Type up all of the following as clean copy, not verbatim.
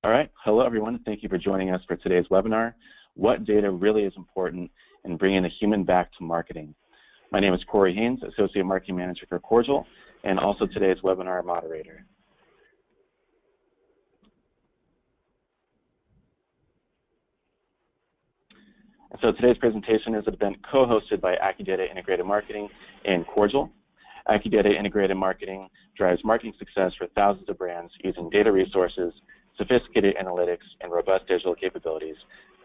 All right, hello everyone. Thank you for joining us for today's webinar, What Data Really is Important in Bringing the Human Back to Marketing. My name is Corey Haynes, Associate Marketing Manager for Cordial, and also today's webinar moderator. So today's presentation is an event co-hosted by AccuData Integrated Marketing and Cordial. AccuData Integrated Marketing drives marketing success for thousands of brands using data resources, sophisticated analytics, and robust digital capabilities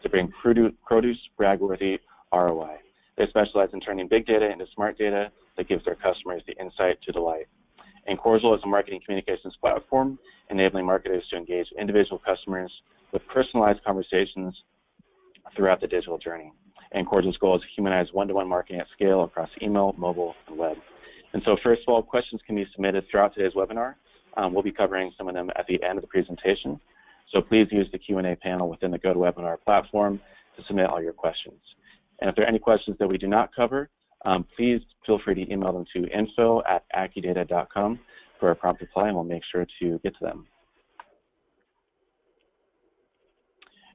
to bring produce brag-worthy ROI. They specialize in turning big data into smart data that gives their customers the insight to delight. And Cordial is a marketing communications platform enabling marketers to engage individual customers with personalized conversations throughout the digital journey. And Cordial's goal is to humanize one-to-one marketing at scale across email, mobile, and web. And so first of all, questions can be submitted throughout today's webinar. We'll be covering some of them at the end of the presentation. So please use the Q&A panel within the GoToWebinar platform to submit all your questions. And if there are any questions that we do not cover, please feel free to email them to info@accudata.com for a prompt reply, and we'll make sure to get to them.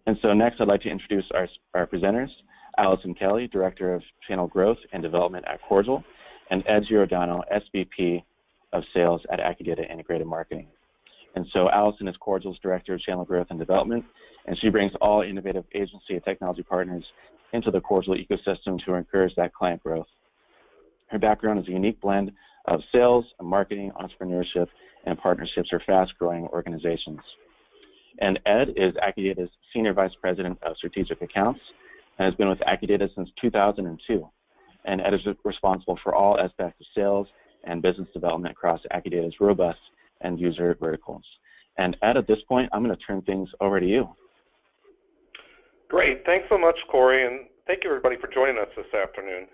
And so next, I'd like to introduce our presenters, Allison Kelly, Director of Channel Growth and Development at Cordial, and Ed Giordano, SVP of Sales at AccuData Integrated Marketing. And so Allison is Cordial's Director of Channel Growth and Development, and she brings all innovative agency and technology partners into the Cordial ecosystem to encourage that client growth. Her background is a unique blend of sales, marketing, entrepreneurship, and partnerships for fast-growing organizations. And Ed is AccuData's Senior Vice President of Strategic Accounts and has been with AccuData since 2002. And Ed is responsible for all aspects of sales and business development across AccuData's robust end user verticals. And Ed, at this point, I'm going to turn things over to you. Great. Thanks so much, Corey, and thank you, everybody, for joining us this afternoon.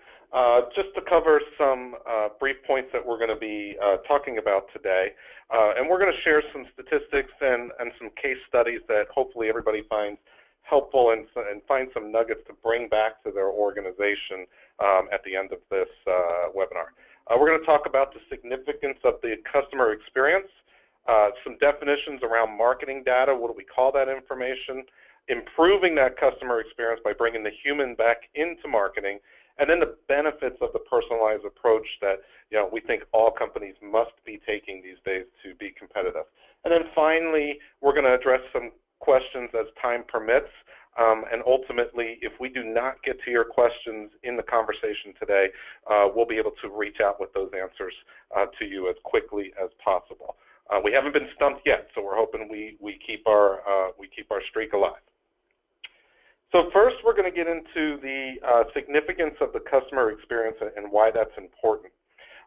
Just to cover some brief points that we're going to be talking about today, and we're going to share some statistics and some case studies that hopefully everybody finds helpful and find some nuggets to bring back to their organization at the end of this webinar. We're going to talk about the significance of the customer experience, some definitions around marketing data, what do we call that information, improving that customer experience by bringing the human back into marketing, and then the benefits of the personalized approach that we think all companies must be taking these days to be competitive. And then finally, we're going to address some questions as time permits. And ultimately, if we do not get to your questions in the conversation today, we'll be able to reach out with those answers to you as quickly as possible. We haven't been stumped yet, so we're hoping we keep our streak alive. So first, we're going to get into the significance of the customer experience and why that's important.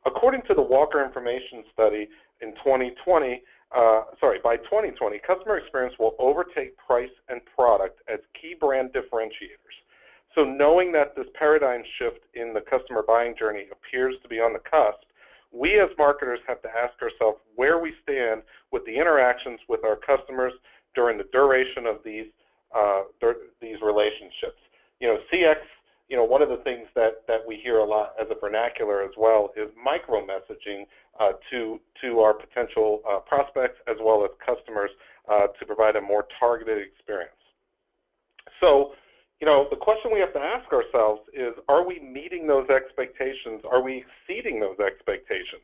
According to the Walker Information Study in 2020, by 2020, customer experience will overtake price and product as key brand differentiators. So knowing that this paradigm shift in the customer buying journey appears to be on the cusp, we as marketers have to ask ourselves where we stand with the interactions with our customers during the duration of these relationships. CX, one of the things that we hear a lot as a vernacular as well is micro-messaging to our potential prospects as well as customers to provide a more targeted experience. So, the question we have to ask ourselves is, are we meeting those expectations? Are we exceeding those expectations?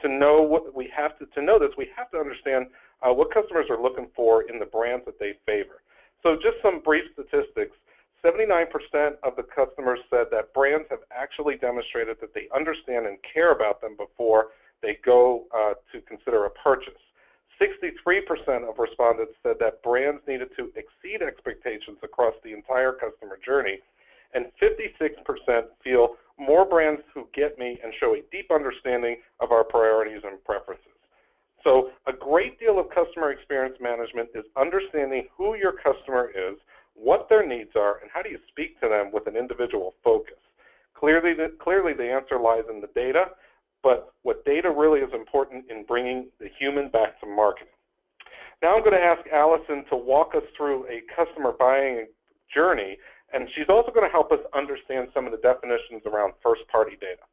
To know what we have to know this, we have to understand what customers are looking for in the brands that they favor. So just some brief statistics. 79% of the customers said that brands have actually demonstrated that they understand and care about them before they go to consider a purchase. 63% of respondents said that brands needed to exceed expectations across the entire customer journey, and 56% feel more brands who get me and show a deep understanding of our priorities and preferences. So a great deal of customer experience management is understanding who your customer is, what their needs are, and how do you speak to them with an individual focus. Clearly the answer lies in the data, but what data really is important in bringing the human back to marketing. Now I'm going to ask Allison to walk us through a customer buying journey, and she's also going to help us understand some of the definitions around first-party data.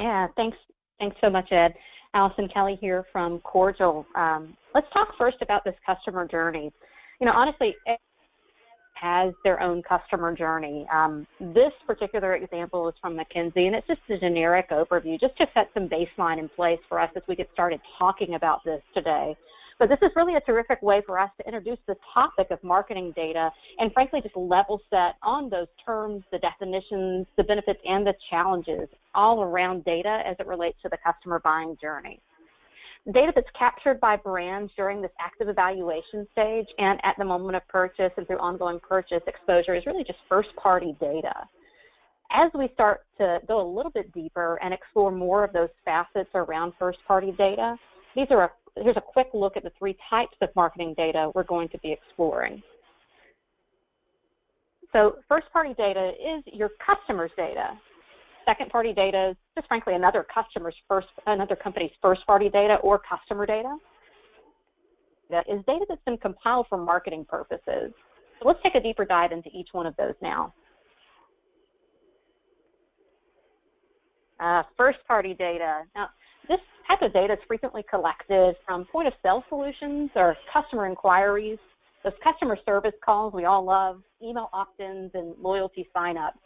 Yeah, thanks so much, Ed. Allison Kelly here from Cordial. Let's talk first about this customer journey. You know, honestly, it has their own customer journey. This particular example is from McKinsey, and it's just a generic overview, just to set some baseline in place for us as we get started talking about this today. But this is really a terrific way for us to introduce the topic of marketing data and, frankly, just level set on those terms, the definitions, the benefits, and the challenges all around data as it relates to the customer buying journey. Data that's captured by brands during this active evaluation stage and at the moment of purchase and through ongoing purchase exposure is really just first-party data. As we start to go a little bit deeper and explore more of those facets around first-party data, here's a quick look at the 3 types of marketing data we're going to be exploring. So first-party data is your customer's data. Second-party data is just frankly another company's first-party data or customer data. That is data that's been compiled for marketing purposes. So let's take a deeper dive into each one of those now. First-party data. Now, this type of data is frequently collected from point-of-sale solutions or customer inquiries, those customer service calls we all love, email opt-ins, and loyalty sign-ups.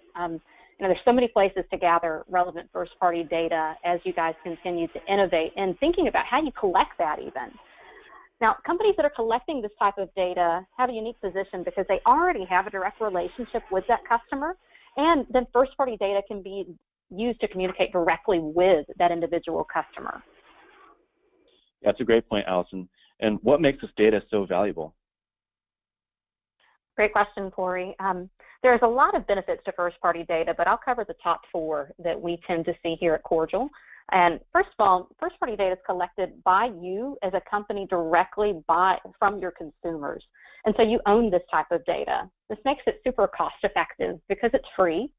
There's so many places to gather relevant first-party data as you guys continue to innovate and thinking about how you collect that even. Now, companies that are collecting this type of data have a unique position because they already have a direct relationship with that customer, and then first-party data can be used to communicate directly with that individual customer. That's a great point, Allison. And what makes this data so valuable? Great question, Corey. There's a lot of benefits to first-party data, but I'll cover the top 4 that we tend to see here at Cordial. And first of all, first-party data is collected by you as a company directly from your consumers. And so you own this type of data. This makes it super cost-effective because it's free.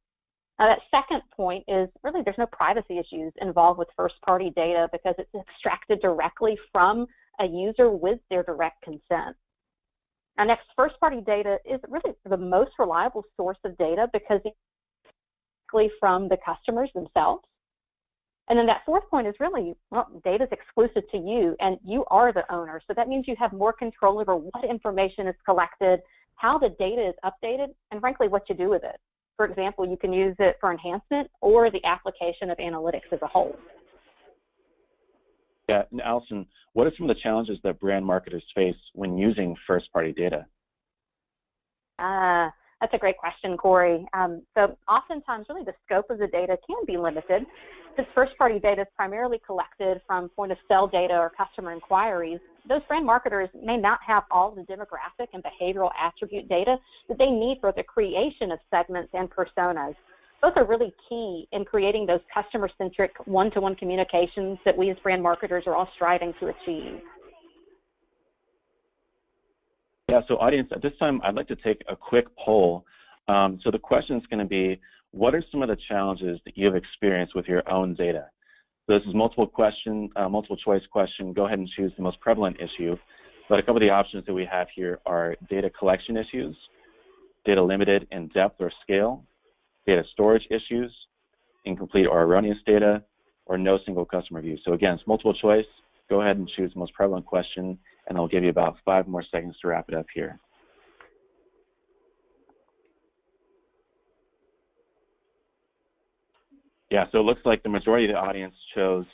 That second point is really there's no privacy issues involved with first-party data because it's extracted directly from a user with their direct consent. Now, next, first-party data is really the most reliable source of data because it's directly from the customers themselves. And then that fourth point is really, well, data is exclusive to you, and you are the owner. So that means you have more control over what information is collected, how the data is updated, and frankly, what you do with it. For example, you can use it for enhancement or the application of analytics as a whole. Yeah, and Allison, what are some of the challenges that brand marketers face when using first-party data? That's a great question, Corey. So oftentimes, really, the scope of the data can be limited. Since first-party data is primarily collected from point-of-sale data or customer inquiries, those brand marketers may not have all the demographic and behavioral attribute data that they need for the creation of segments and personas. Those are really key in creating those customer-centric one-to-one communications that we as brand marketers are all striving to achieve. Yeah, so audience, at this time, I'd like to take a quick poll. So the question is going to be, what are some of the challenges that you have experienced with your own data? So this is multiple choice question. Go ahead and choose the most prevalent issue. But a couple of the options that we have here are data collection issues, data limited in depth or scale, data storage issues, incomplete or erroneous data, or no single customer view. So again, it's multiple choice. Go ahead and choose the most prevalent question, and I'll give you about 5 more seconds to wrap it up here. Yeah, so it looks like the majority of the audience chose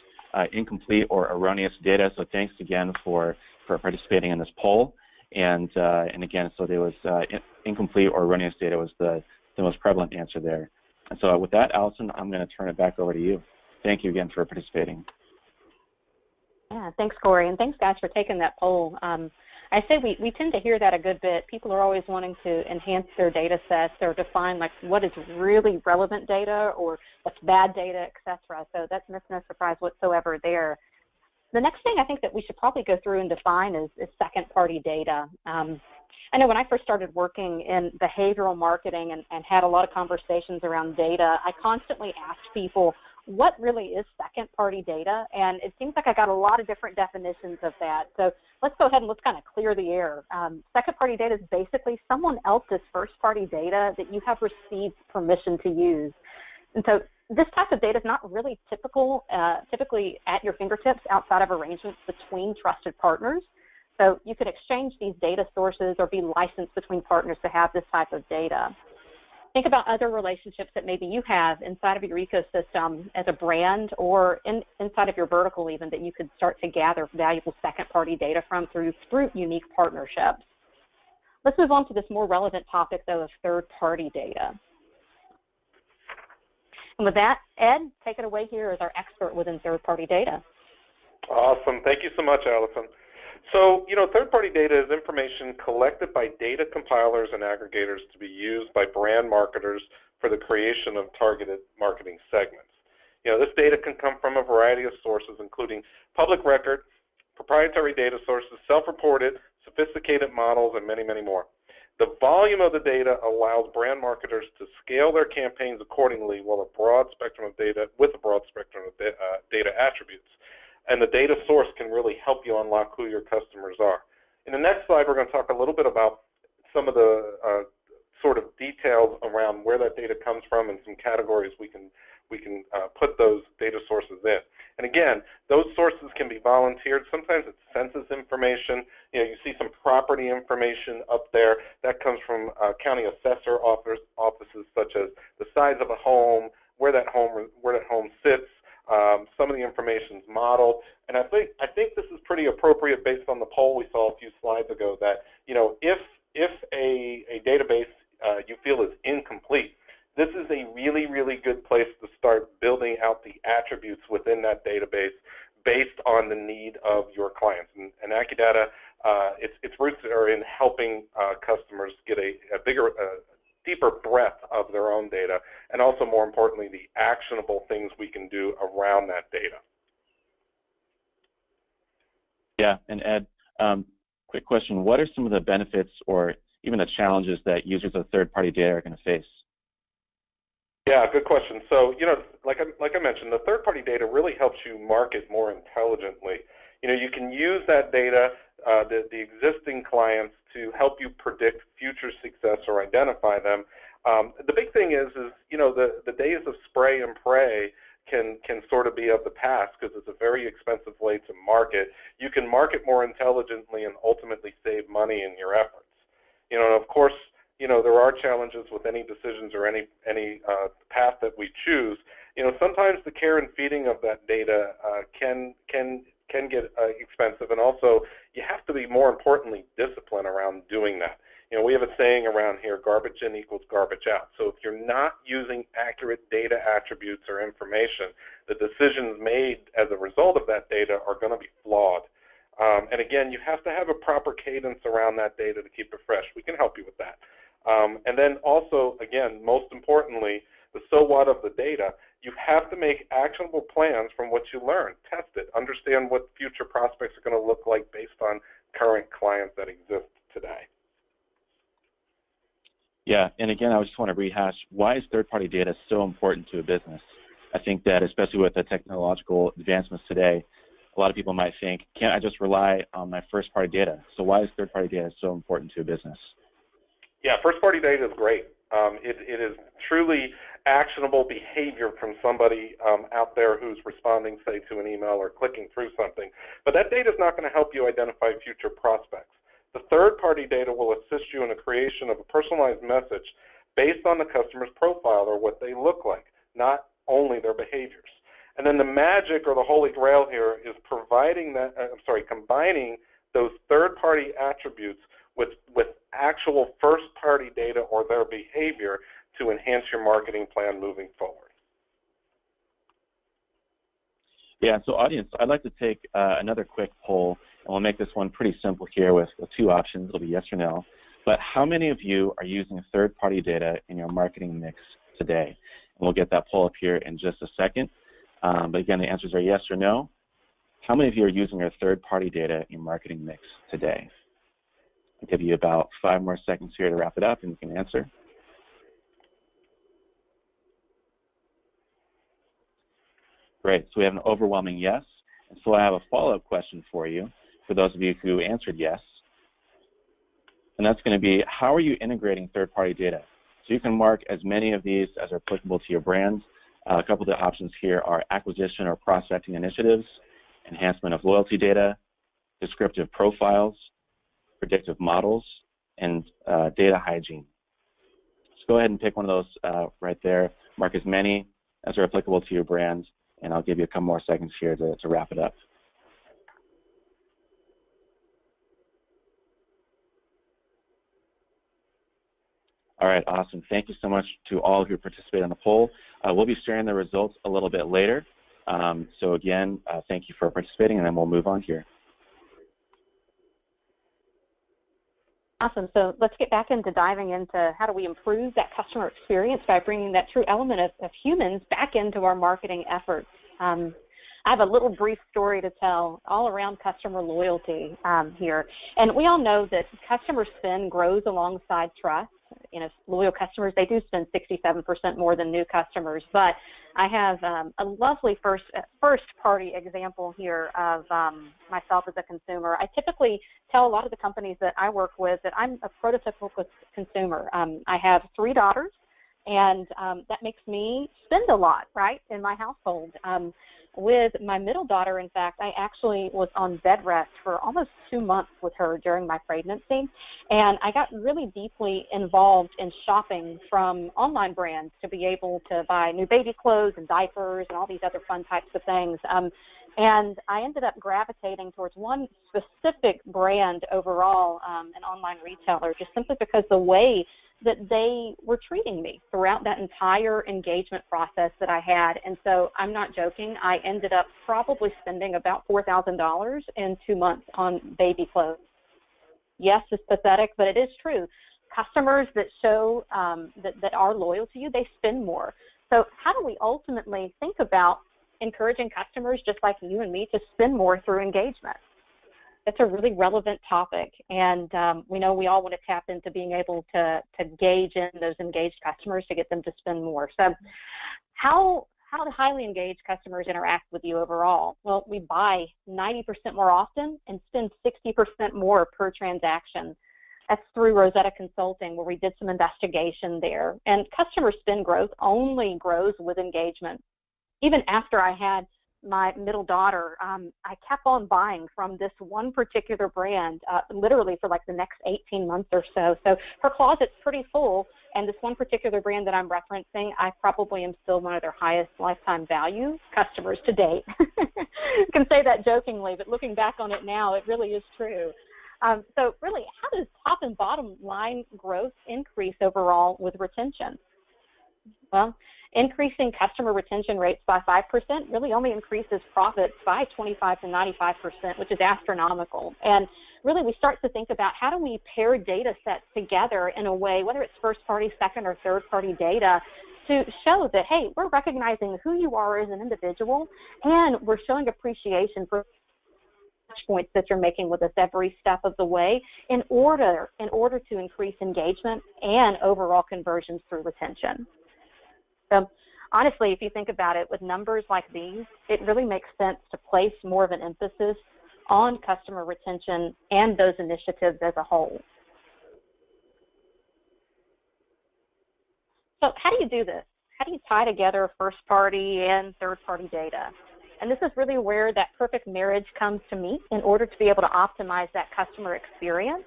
incomplete or erroneous data. So thanks again for participating in this poll. And again, so there was incomplete or erroneous data was the most prevalent answer there. And so with that, Allison, I'm going to turn it back over to you. Thank you again for participating. Yeah, thanks, Corey, and thanks, guys, for taking that poll. I say we tend to hear that a good bit. People are always wanting to enhance their data sets or define like what is really relevant data or what's bad data, et cetera. So that's no surprise whatsoever there. The next thing I think that we should probably go through and define is second-party data. I know when I first started working in behavioral marketing and had a lot of conversations around data, I constantly asked people, what really is second-party data? And it seems like I got a lot of different definitions of that. So let's go ahead and let's kind of clear the air. Second-party data is basically someone else's first-party data that you have received permission to use. And so This type of data is not really typically at your fingertips outside of arrangements between trusted partners. So you could exchange these data sources or be licensed between partners to have this type of data. Think about other relationships that maybe you have inside of your ecosystem as a brand or inside of your vertical even that you could start to gather valuable second-party data from through unique partnerships. Let's move on to this more relevant topic, though, of third-party data. And with that, Ed, take it away here as our expert within third-party data. Awesome. Thank you so much, Allison. So, third-party data is information collected by data compilers and aggregators to be used by brand marketers for the creation of targeted marketing segments. This data can come from a variety of sources, including public record, proprietary data sources, self-reported, sophisticated models, and many, many more. The volume of the data allows brand marketers to scale their campaigns accordingly with a broad spectrum of data attributes. And the data source can really help you unlock who your customers are. In the next slide, we're going to talk a little bit about some of the sort of details around where that data comes from and some categories we can put those data sources in. And again, those sources can be volunteered. Sometimes it's census information. You see some property information up there. That comes from county assessor offices, such as the size of a home, where that home sits. Some of the information is modeled, and I think this is pretty appropriate based on the poll we saw a few slides ago. That if a database you feel is incomplete, this is a really, really good place to start building out the attributes within that database based on the need of your clients. And AccuData, its roots are in helping customers get a deeper breadth of their own data, and also, more importantly, the actionable things we can do around that data. Yeah, and Ed, quick question. What are some of the benefits or even the challenges that users of third-party data are going to face? Yeah, good question. So, like I mentioned, the third-party data really helps you market more intelligently. You can use that data, the existing clients, to help you predict future success or identify them. The big thing is the days of spray and pray can sort of be of the past because it's a very expensive way to market. You can market more intelligently and ultimately save money in your efforts. And of course, there are challenges with any decisions or any path that we choose. Sometimes the care and feeding of that data can get expensive, and also you have to be, more importantly, disciplined around doing that. We have a saying around here: garbage in equals garbage out. So if you're not using accurate data attributes or information, the decisions made as a result of that data are going to be flawed. And again, you have to have a proper cadence around that data to keep it fresh. We can help you with that. And then also, again, most importantly, the so what of the data. You have to make actionable plans from what you learn. Test it. Understand what future prospects are going to look like based on current clients that exist today. Yeah, and again, I just want to rehash, why is third-party data so important to a business? I think that, especially with the technological advancements today, a lot of people might think, can't I just rely on my first-party data? So why is third-party data so important to a business? Yeah, first-party data is great. It is truly actionable behavior from somebody out there who's responding, say, to an email or clicking through something. But that data is not going to help you identify future prospects. The third-party data will assist you in the creation of a personalized message based on the customer's profile or what they look like, not only their behaviors. And then the magic or the holy grail here is combining those third-party attributes with actual first-party data or their behavior to enhance your marketing plan moving forward. Yeah, so audience, I'd like to take another quick poll, and we'll make this one pretty simple here with two options. It'll be yes or no. But how many of you are using third-party data in your marketing mix today? And we'll get that poll up here in just a second. But again, the answers are yes or no. How many of you are using your third-party data in your marketing mix today? I'll give you about 5 more seconds here to wrap it up, and you can answer. Great, so we have an overwhelming yes. And so I have a follow-up question for you, for those of you who answered yes. And that's going to be, how are you integrating third-party data? So you can mark as many of these as are applicable to your brand. A couple of the options here are acquisition or prospecting initiatives, enhancement of loyalty data, descriptive profiles, predictive models, and data hygiene. So go ahead and pick one of those right there. Mark as many as are applicable to your brand, and I'll give you a couple more seconds here to wrap it up. All right, awesome. Thank you so much to all who participated in the poll. We'll be sharing the results a little bit later. So again, thank you for participating, and then we'll move on here. Awesome. So let's get back into diving into how do we improve that customer experience by bringing that true element of humans back into our marketing efforts. I have a little brief story to tell all around customer loyalty here. And we all know that customer spend grows alongside trust. You know, loyal customers, they do spend 67% more than new customers. But I have a lovely first-party example here of myself as a consumer. I typically tell a lot of the companies that I work with that I'm a prototypical consumer. I have 3 daughters, and that makes me spend a lot, right, in my household. With my middle daughter, in fact, I actually was on bed rest for almost 2 months with her during my pregnancy, and I got really deeply involved in shopping from online brands to be able to buy new baby clothes and diapers and all these other fun types of things. And I ended up gravitating towards one specific brand overall, an online retailer, just simply because the way that they were treating me throughout that entire engagement process that I had. And so I'm not joking, I ended up probably spending about $4,000 in 2 months on baby clothes. Yes, it's pathetic, but it is true. Customers that show that are loyal to you, they spend more. So how do we ultimately think about encouraging customers just like you and me to spend more through engagement? It's a really relevant topic, and we know we all want to tap into being able to gauge in those engaged customers to get them to spend more. So how do highly engaged customers interact with you overall? Well, we buy 90% more often and spend 60% more per transaction. That's through Rosetta Consulting, where we did some investigation there. And customer spend growth only grows with engagement. Even after I had my middle daughter, I kept on buying from this one particular brand, literally for like the next 18 months or so. So her closet's pretty full, and this one particular brand that I'm referencing, I probably am still one of their highest lifetime value customers to date. I can say that jokingly, but looking back on it now, it really is true. So really, how does top and bottom line growth increase overall with retention? Well, increasing customer retention rates by 5% really only increases profits by 25 to 95%, which is astronomical. And really we start to think about how do we pair data sets together in a way, whether it's first-party, second, or third-party data, to show that, hey, we're recognizing who you are as an individual, and we're showing appreciation for touch points that you're making with us every step of the way in order to increase engagement and overall conversions through retention. So honestly, if you think about it, with numbers like these, it really makes sense to place more of an emphasis on customer retention and those initiatives as a whole. So how do you do this? How do you tie together first-party and third-party data? And this is really where that perfect marriage comes to meet in order to be able to optimize that customer experience.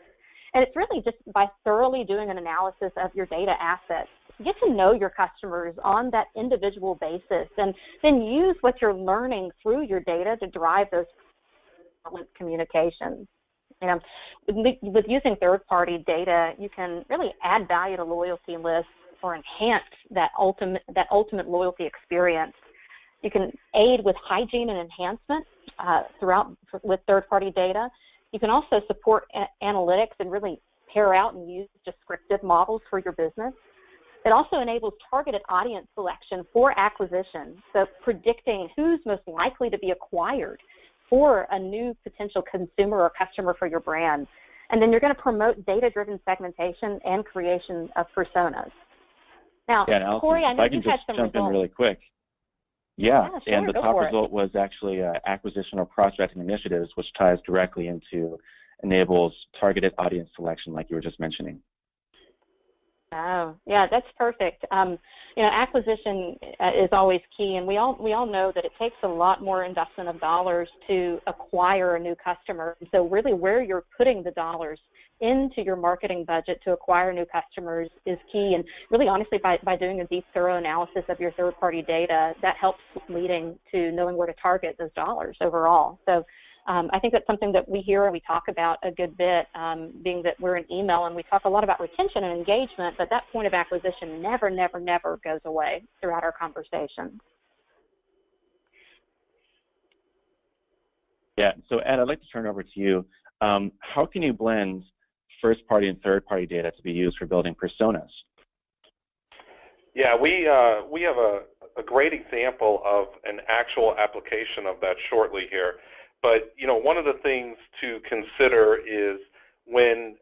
And it's really just by thoroughly doing an analysis of your data assets. Get to know your customers on that individual basis, and then use what you're learning through your data to drive those communications. You know, with using third-party data, you can really add value to loyalty lists or enhance that ultimate loyalty experience. You can aid with hygiene and enhancement with third-party data. You can also support analytics and really pair out and use descriptive models for your business. It also enables targeted audience selection for acquisition, so predicting who's most likely to be acquired for a new potential consumer or customer for your brand. And then you're going to promote data-driven segmentation and creation of personas. Now, Allison, Corey, I know if I can you've had just some jump results. in really quick. Yeah, Sure, and the top result was actually acquisition or prospecting initiatives, which ties directly into enables targeted audience selection like you were just mentioning. Oh, yeah, that's perfect. You know, acquisition is always key, and we all know that it takes a lot more investment of dollars to acquire a new customer. So really where you're putting the dollars into your marketing budget to acquire new customers is key. And really honestly, by doing a deep, thorough analysis of your third-party data, that helps leading to knowing where to target those dollars overall. So I think that's something that we hear and we talk about a good bit, being that we're in email and we talk a lot about retention and engagement, but that point of acquisition never, never, never goes away throughout our conversation. Yeah, so Ed, I'd like to turn it over to you. How can you blend first-party and third-party data to be used for building personas? Yeah, we have a great example of an actual application of that shortly here. But you know, one of the things to consider is when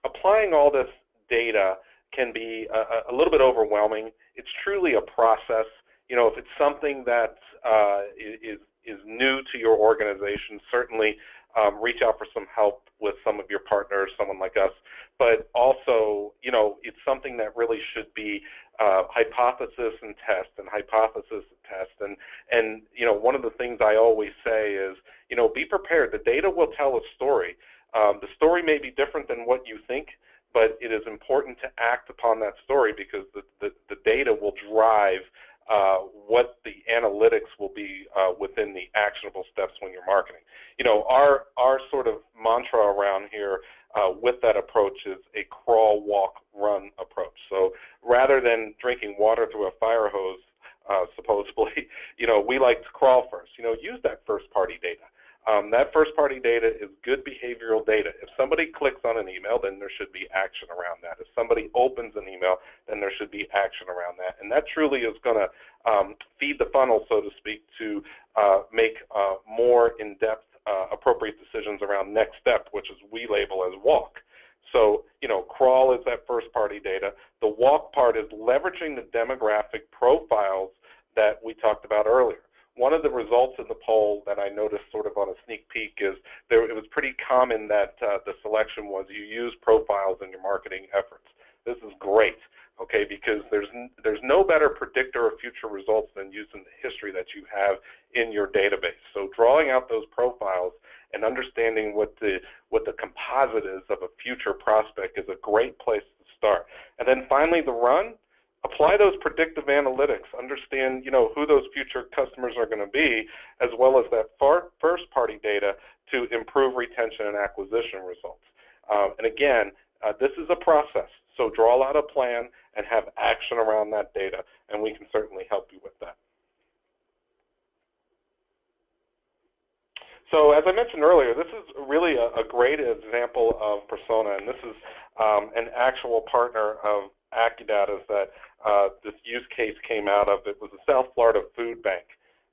applying all this data can be a little bit overwhelming. It's truly a process. You know, if it's something that is new to your organization, certainly reach out for some help with some of your partners, someone like us. But also, you know, it's something that really should be hypothesis and test and hypothesis and test. And you know, one of the things I always say is, you know, be prepared. The data will tell a story. The story may be different than what you think, but it is important to act upon that story because the data will drive what the analytics will be within the actionable steps when you're marketing. You know, our sort of mantra around here with that approach is a crawl, walk, run approach. So rather than drinking water through a fire hose, supposedly, you know, we like to crawl first. You know, use that first-party data. That first-party data is good behavioral data. If somebody clicks on an email, then there should be action around that. If somebody opens an email, then there should be action around that. And that truly is going to feed the funnel, so to speak, to make more in-depth, appropriate decisions around next step, which is we label as walk. So, you know, crawl is that first-party data. The walk part is leveraging the demographic profiles that we talked about earlier. One of the results in the poll that I noticed sort of on a sneak peek is it was pretty common that the selection was you use profiles in your marketing efforts. This is great, okay, because there's no better predictor of future results than using the history that you have in your database. So drawing out those profiles and understanding what the composite is of a future prospect is a great place to start. And then finally, the run. Apply those predictive analytics, understand, you know, who those future customers are going to be, as well as that first-party data to improve retention and acquisition results. And again, this is a process, so draw out a plan and have action around that data, and we can certainly help you with that. So as I mentioned earlier, this is really a great example of persona, and this is an actual partner of AccuData's that this use case came out of. It was a South Florida food bank.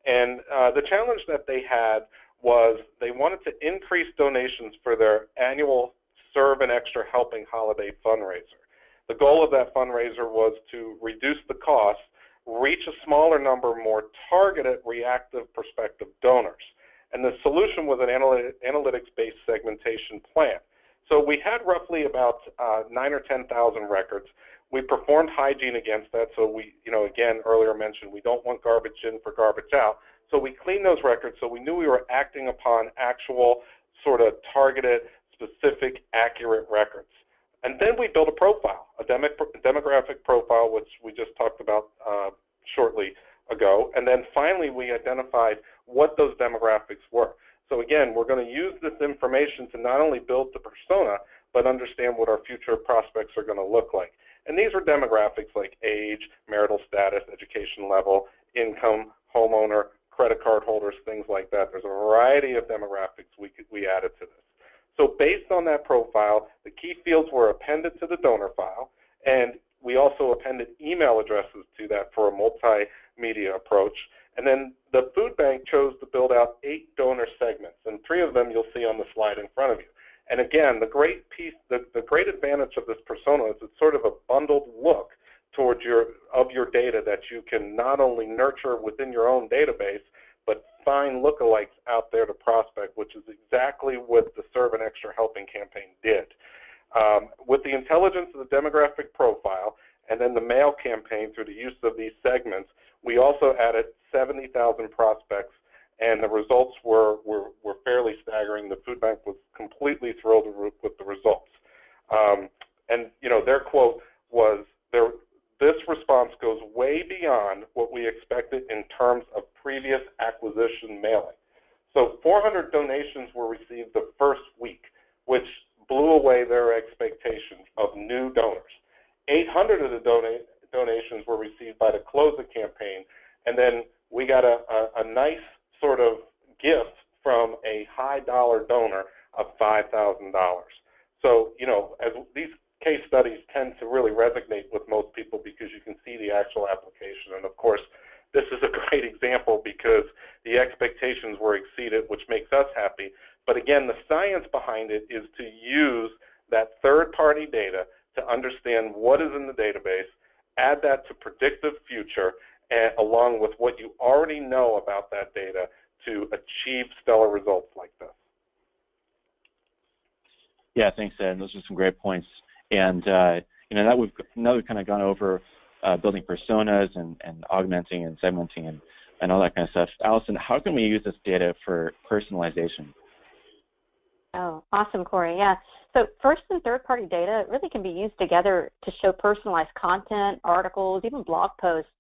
And the challenge that they had was they wanted to increase donations for their annual Serve an Extra Helping holiday fundraiser. The goal of that fundraiser was to reduce the cost, reach a smaller number, more targeted, reactive prospective donors. And the solution was an analytics-based segmentation plan. So we had roughly about 9,000 or 10,000 records. We performed hygiene against that. So we, you know, again, earlier mentioned, we don't want garbage in for garbage out. So we cleaned those records so we knew we were acting upon actual sort of targeted, specific, accurate records. And then we built a profile, a demographic profile, which we just talked about shortly ago. And then finally, we identified what those demographics were. So again, we're going to use this information to not only build the persona, but understand what our future prospects are going to look like. And these are demographics like age, marital status, education level, income, homeowner, credit card holders, things like that. There's a variety of demographics we added to this. So based on that profile, the key fields were appended to the donor file, and we also appended email addresses to that for a multimedia approach. And then the food bank chose to build out 8 donor segments, and 3 of them you'll see on the slide in front of you. And again, the great advantage of this persona is it's sort of a bundled look towards your data that you can not only nurture within your own database, but find lookalikes out there to prospect, which is exactly what the Serve an Extra Helping campaign did. With the intelligence of the demographic profile and then the mail campaign through the use of these segments, we also added 70,000 prospects, and the results were fairly staggering. The food bank was completely thrilled with the results. And you know, their quote was, "This response goes way beyond what we expected in terms of previous acquisition mailing." So 400 donations were received the first week, which blew away their expectations of new donors. 800 of the donations were received by the close of campaign, and then we got a nice sort of gift from a high dollar donor of $5,000. So, you know, as these case studies tend to really resonate with most people because you can see the actual application. And of course, this is a great example because the expectations were exceeded, which makes us happy. But again, the science behind it is to use that third-party data to understand what is in the database, add that to predictive future, and along with what you already know about that data to achieve stellar results like this. Yeah, thanks, Ed. Those are some great points. And you know, now we've kind of gone over building personas and augmenting and segmenting and all that kind of stuff. Allison, how can we use this data for personalization? Oh, awesome, Corey. Yeah. So first and third-party data really can be used together to show personalized content, articles, even blog posts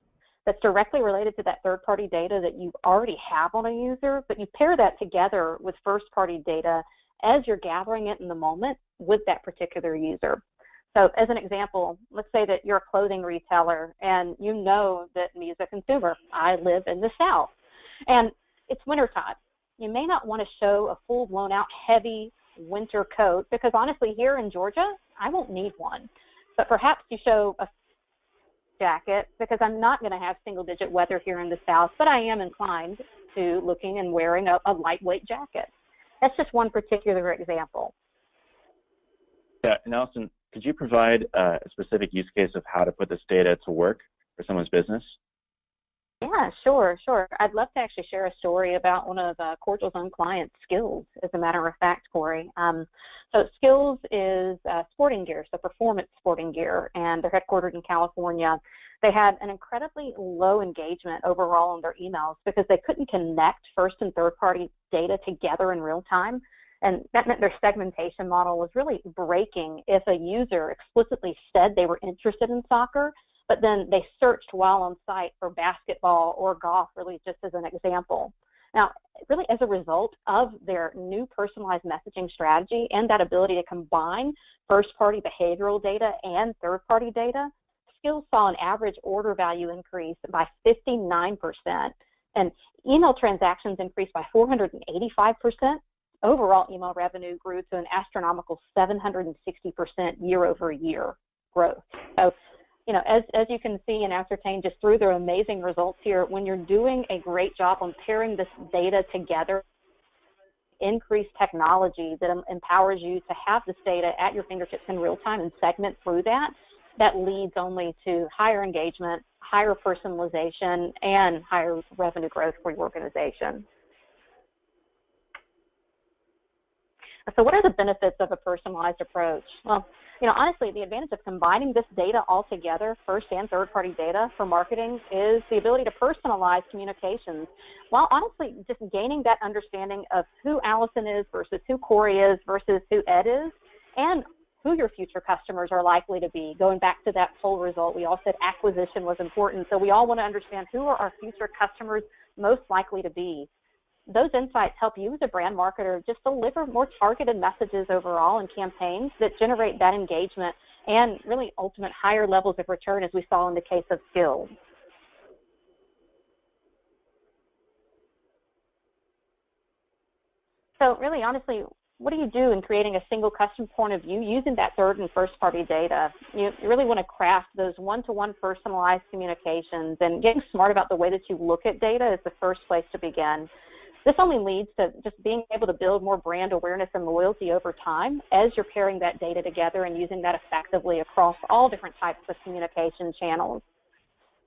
that's directly related to that third-party data that you already have on a user, but you pair that together with first-party data as you're gathering it in the moment with that particular user. So as an example, let's say that you're a clothing retailer and you know that me as a consumer, I live in the South, and it's wintertime. You may not want to show a full blown out heavy winter coat because honestly here in Georgia, I won't need one. But perhaps you show a jacket because I'm not going to have single digit weather here in the South, but I am inclined to looking and wearing a lightweight jacket. That's just one particular example. Yeah, and Allison, could you provide a specific use case of how to put this data to work for someone's business? Yeah, sure. I'd love to actually share a story about one of Cordial's own clients, Skills, as a matter of fact, Corey. So Skills is sporting gear, so performance sporting gear, and they're headquartered in California. They had an incredibly low engagement overall on their emails because they couldn't connect first and third-party data together in real time. And that meant their segmentation model was really breaking if a user explicitly said they were interested in soccer, but then they searched while on site for basketball or golf, really just as an example. Now, really as a result of their new personalized messaging strategy and that ability to combine first-party behavioral data and third-party data, Skills saw an average order value increase by 59%, and email transactions increased by 485%. Overall email revenue grew to an astronomical 760% year-over-year growth. So, you know, as you can see and ascertain just through their amazing results here, when you're doing a great job on pairing this data together, increased technology that empowers you to have this data at your fingertips in real time and segment through that, that leads only to higher engagement, higher personalization, and higher revenue growth for your organization. So what are the benefits of a personalized approach? Well, you know, honestly, the advantage of combining this data all together, first and third-party data for marketing, is the ability to personalize communications, while honestly just gaining that understanding of who Allison is versus who Corey is versus who Ed is, and who your future customers are likely to be. Going back to that poll result, we all said acquisition was important, so we all want to understand who are our future customers most likely to be. Those insights help you as a brand marketer just deliver more targeted messages overall and campaigns that generate that engagement and really ultimate higher levels of return, as we saw in the case of Skills. So really, honestly, what do you do in creating a single custom point of view using that third and first party data? You really want to craft those one-to-one personalized communications, and getting smart about the way that you look at data is the first place to begin. This only leads to just being able to build more brand awareness and loyalty over time as you're pairing that data together and using that effectively across all different types of communication channels.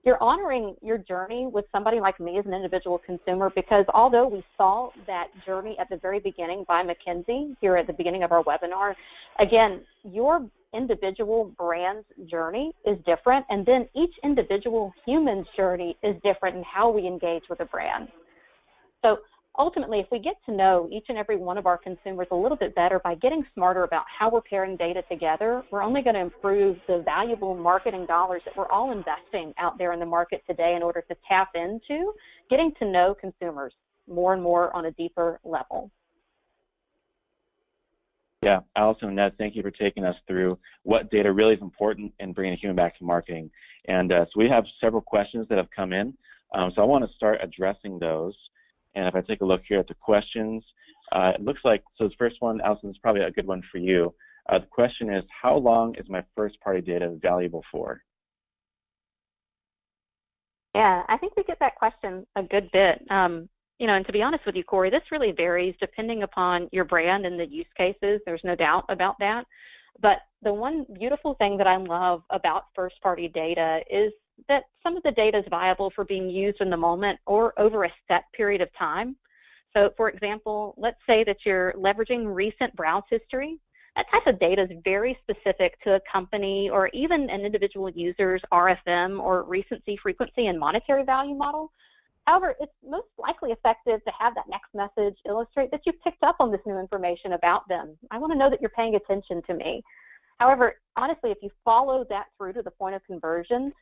You're honoring your journey with somebody like me as an individual consumer, because although we saw that journey at the very beginning by McKinsey here at the beginning of our webinar, again, your individual brand's journey is different, and then each individual human's journey is different in how we engage with a brand. So ultimately, if we get to know each and every one of our consumers a little bit better by getting smarter about how we're pairing data together, we're only going to improve the valuable marketing dollars that we're all investing out there in the market today in order to tap into getting to know consumers more and more on a deeper level. Yeah, Allison and Ned, thank you for taking us through what data really is important in bringing a human back to marketing. And so we have several questions that have come in. So I want to start addressing those. And if I take a look here at the questions, it looks like, so the first one, Allison, is probably a good one for you. The question is, how long is my first-party data valuable for? Yeah, I think we get that question a good bit. You know, and to be honest with you, Corey, this really varies depending upon your brand and the use cases. There's no doubt about that. But the one beautiful thing that I love about first-party data is that some of the data is viable for being used in the moment or over a set period of time. So, for example, let's say that you're leveraging recent browse history. That type of data is very specific to a company or even an individual user's RFM or recency, frequency, and monetary value model. However, it's most likely effective to have that next message illustrate that you picked up on this new information about them. I want to know that you're paying attention to me. However, honestly, if you follow that through to the point of conversion,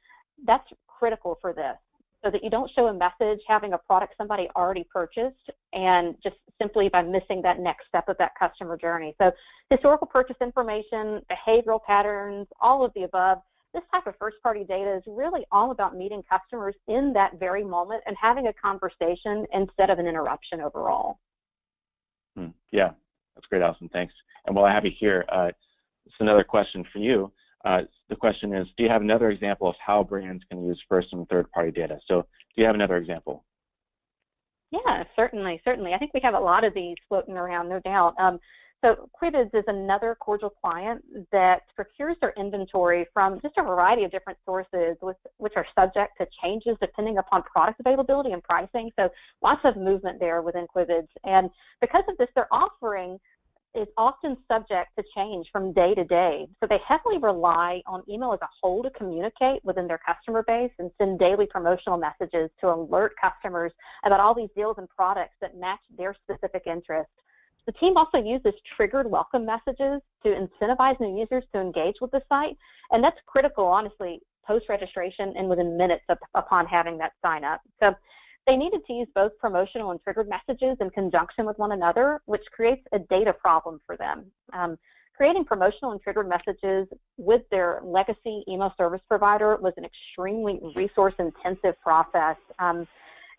that's critical for this, so that you don't show a message having a product somebody already purchased and just simply by missing that next step of that customer journey. So historical purchase information, behavioral patterns, all of the above, this type of first-party data is really all about meeting customers in that very moment and having a conversation instead of an interruption overall. Yeah, that's great, Allison. Thanks. And while I have you here, it's another question for you. The question is, do you have another example of how brands can use first and third-party data? So do you have another example? Yeah, certainly. I think we have a lot of these floating around, no doubt. So Quibids is another Cordial client that procures their inventory from just a variety of different sources, which are subject to changes depending upon product availability and pricing. So lots of movement there within Quibids. And because of this, their offering is often subject to change from day to day. So they heavily rely on email as a whole to communicate within their customer base and send daily promotional messages to alert customers about all these deals and products that match their specific interests. The team also uses triggered welcome messages to incentivize new users to engage with the site, and that's critical, honestly, post-registration and within minutes upon having that sign up. So they needed to use both promotional and triggered messages in conjunction with one another, which creates a data problem for them. Creating promotional and triggered messages with their legacy email service provider was an extremely resource-intensive process.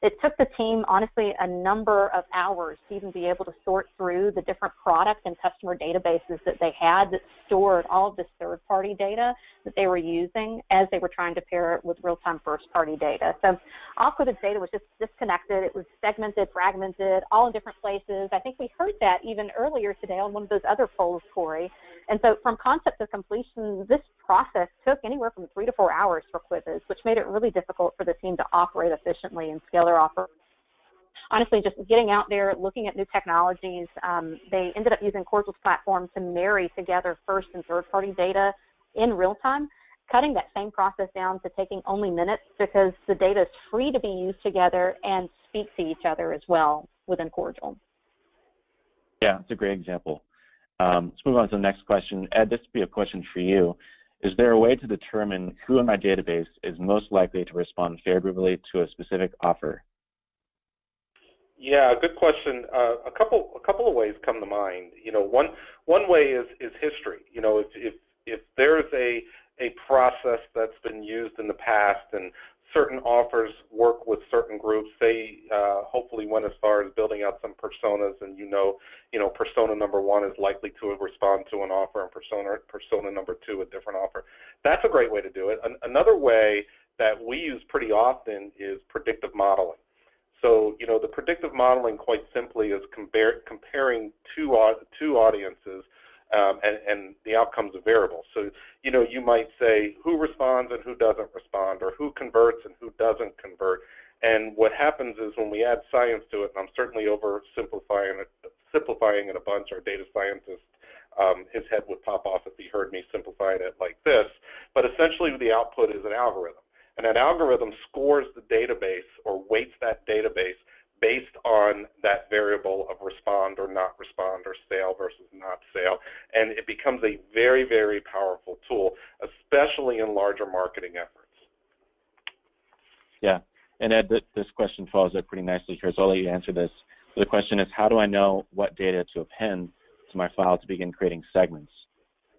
It took the team, honestly, a number of hours to even be able to sort through the different product and customer databases that they had that stored all of this third-party data that they were using as they were trying to pair it with real-time first-party data. So all Quibids data was just disconnected. It was segmented, fragmented, all in different places. I think we heard that even earlier today on one of those other polls, Corey. And so from concept to completion, this process took anywhere from 3 to 4 hours for Quibids, which made it really difficult for the team to operate efficiently and scale their offer. Honestly, just getting out there, looking at new technologies, they ended up using Cordial's platform to marry together first and third-party data in real time, cutting that same process down to taking only minutes because the data is free to be used together and speak to each other as well within Cordial. Yeah, it's a great example. Let's move on to the next question. Ed, this would be a question for you. Is there a way to determine who in my database is most likely to respond favorably to a specific offer? Yeah, good question. A couple of ways come to mind. You know, one way is history. You know, if there's a process that's been used in the past and certain offers work with certain groups, they hopefully went as far as building out some personas, and you know, persona number 1 is likely to respond to an offer, and persona number 2 a different offer. That's a great way to do it. Another way that we use pretty often is predictive modeling. So, you know, the predictive modeling, quite simply, is comparing two audiences, and the outcomes of variables. So, you know, you might say who responds and who doesn't respond, or who converts and who doesn't convert. And what happens is when we add science to it, and I'm certainly simplifying it a bunch, our data scientist, his head would pop off if he heard heard me simplifying it like this, but essentially the output is an algorithm. And that algorithm scores the database or weights that database based on that variable of respond or not respond or sale versus not sale. And it becomes a very, very powerful tool, especially in larger marketing efforts. Yeah, and Ed, this question follows up pretty nicely here, so I'll let you answer this. The question is, how do I know what data to append to my file to begin creating segments?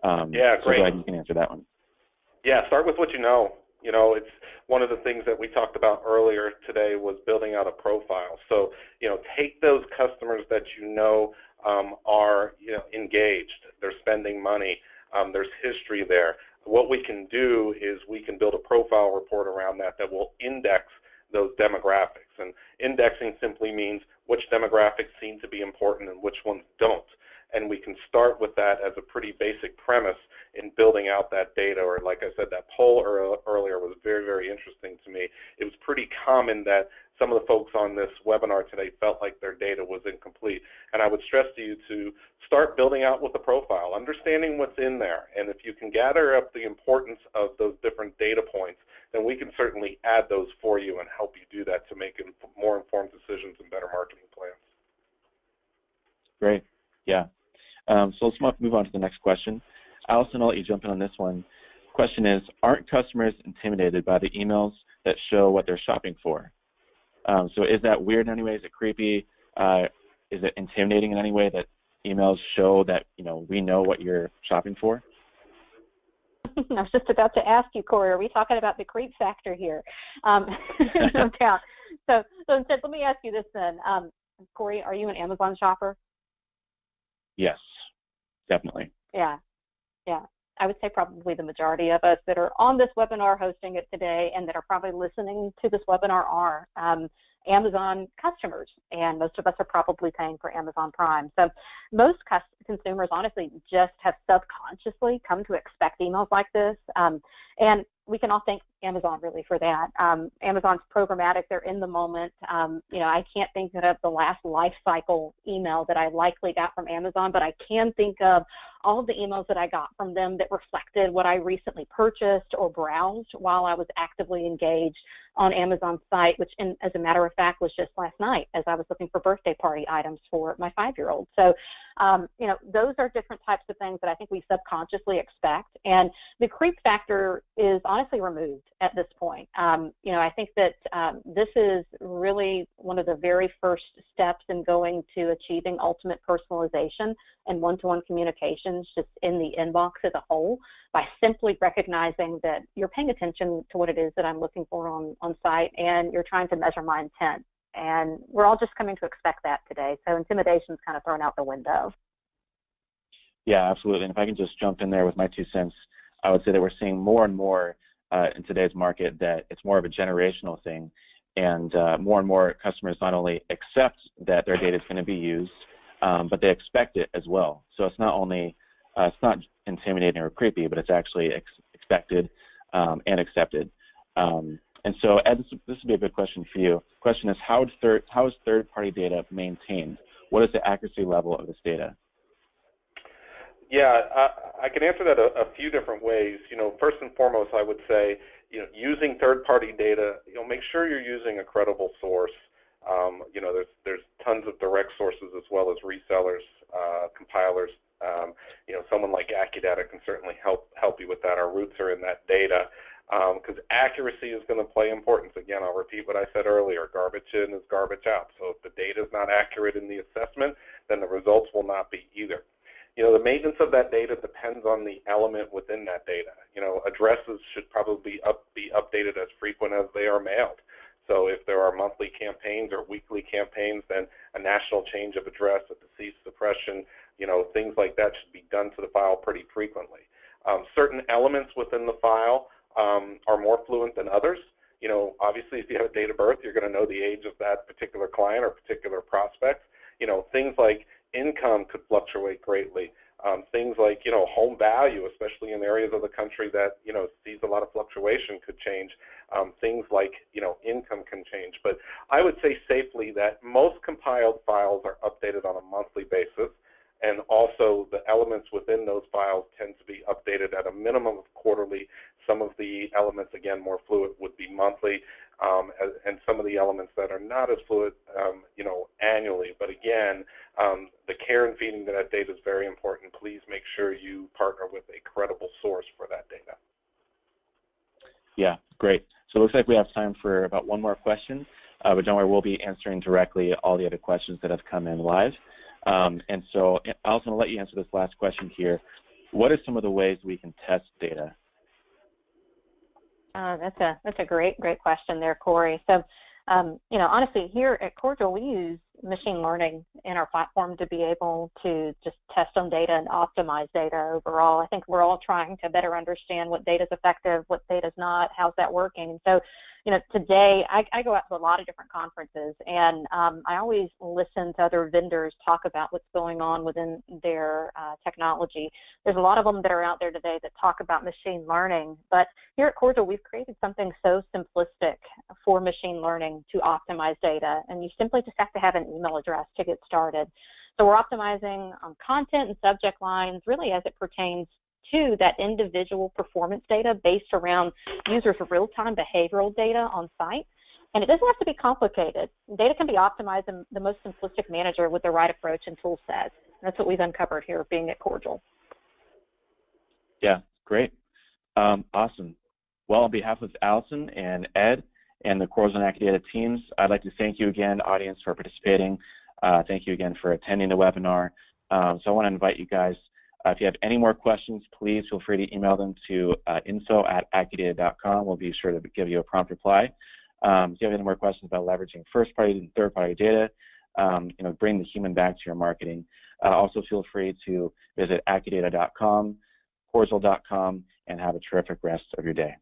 Yeah, great. So go ahead, you can answer that one. Yeah, start with what you know. You know, it's one of the things that we talked about earlier today was building out a profile. So, you know, take those customers that you know are, you know, engaged, they're spending money, there's history there. What we can do is we can build a profile report around that that will index those demographics. And indexing simply means which demographics seem to be important and which ones don't. And we can start with that as a pretty basic premise in building out that data. Or like I said, that poll earlier was very, very interesting to me. It was pretty common that some of the folks on this webinar today felt like their data was incomplete. And I would stress to you to start building out with the profile, understanding what's in there. And if you can gather up the importance of those different data points, then we can certainly add those for you and help you do that to make more informed decisions and better marketing plans. Great. Yeah. So let's move on to the next question. Allison, I'll let you jump in on this one. Question is, aren't customers intimidated by the emails that show what they're shopping for? So is that weird in any way? Is it creepy? Is it intimidating in any way that emails show that, you know, we know what you're shopping for? I was just about to ask you, Corey, are we talking about the creep factor here? No doubt. So instead, let me ask you this then. Corey, are you an Amazon shopper? Yes, definitely. Yeah. I would say probably the majority of us that are on this webinar hosting it today and that are probably listening to this webinar are Amazon customers, and most of us are probably paying for Amazon Prime. So most consumers honestly just have subconsciously come to expect emails like this, and we can all thank Amazon really for that. Amazon's programmatic, they're in the moment. You know, I can't think of the last life cycle email that I likely got from Amazon, but I can think of all of the emails that I got from them that reflected what I recently purchased or browsed while I was actively engaged on Amazon's site, which as a matter of fact was just last night as I was looking for birthday party items for my 5-year-old. So, you know, those are different types of things that I think we subconsciously expect, and the creep factor is honestly removed at this point. You know, I think that this is really one of the very first steps in going to achieving ultimate personalization and one-to-one communications just in the inbox as a whole, by simply recognizing that you're paying attention to what it is that I'm looking for on site, and you're trying to measure my intent. And we're all just coming to expect that today. So intimidation is kind of thrown out the window. Yeah, absolutely. And if I can just jump in there with my 2 cents, I would say that we're seeing more and more in today's market that it's more of a generational thing, and more customers not only accept that their data is going to be used, but they expect it as well. So it's not only it's not intimidating or creepy, but it's actually expected and accepted. And so, Ed, this would be a good question for you. The question is, how is third-party data maintained? What is the accuracy level of this data? Yeah, I can answer that a few different ways. You know, first and foremost, I would say, you know, using third-party data, you know, make sure you're using a credible source. You know, there's tons of direct sources as well as resellers, compilers. You know, someone like AccuData can certainly help you with that. Our roots are in that data, because accuracy is going to play importance. Again, I'll repeat what I said earlier. Garbage in is garbage out. So if the data is not accurate in the assessment, then the results will not be either. You know, the maintenance of that data depends on the element within that data. You know, addresses should probably be updated as frequent as they are mailed. So if there are monthly campaigns or weekly campaigns, then a national change of address, a deceased suppression, you know, things like that should be done to the file pretty frequently. Certain elements within the file are more fluent than others. You know, obviously, if you have a date of birth, you're going to know the age of that particular client or particular prospect. You know, things like income could fluctuate greatly. Things like, you know, home value, especially in areas of the country that, you know, sees a lot of fluctuation, could change. Things like, you know, income can change. But I would say safely that most compiled files are updated on a monthly basis, and also the elements within those files tend to be updated at a minimum of quarterly. Some of the elements, again, more fluid, would be monthly, and some of the elements that are not as fluid, annually. But again, the care and feeding to that data is very important. Please make sure you partner with a credible source for that data. Yeah, great. So it looks like we have time for about one more question, but don't worry, we'll be answering directly all the other questions that have come in live. And so I also want to let you answer this last question here. What are some of the ways we can test data? That's a great question there, Corey. So, honestly, here at Cordial, we use machine learning in our platform to be able to just test on data and optimize data overall. I think we're all trying to better understand what data is effective, what data is not, how's that working. So, today I go out to a lot of different conferences, and I always listen to other vendors talk about what's going on within their technology. There's a lot of them that are out there today that talk about machine learning, but here at Cordial, we've created something so simplistic for machine learning to optimize data, and you simply just have to have an email address to get started. So we're optimizing content and subject lines really as it pertains to that individual performance data based around users' real-time behavioral data on site. And it doesn't have to be complicated. Data can be optimized in the most simplistic manner with the right approach and tool set. That's what we've uncovered here being at Cordial. Yeah, great. Awesome. Well, on behalf of Allison and Ed and the Cordial and AccuData teams, I'd like to thank you again, audience, for participating. Thank you again for attending the webinar. So I want to invite you guys, if you have any more questions, please feel free to email them to info@AccuData.com. We'll be sure to give you a prompt reply. If you have any more questions about leveraging first-party and third-party data, bring the human back to your marketing. Also feel free to visit AccuData.com, Cordial.com, and have a terrific rest of your day.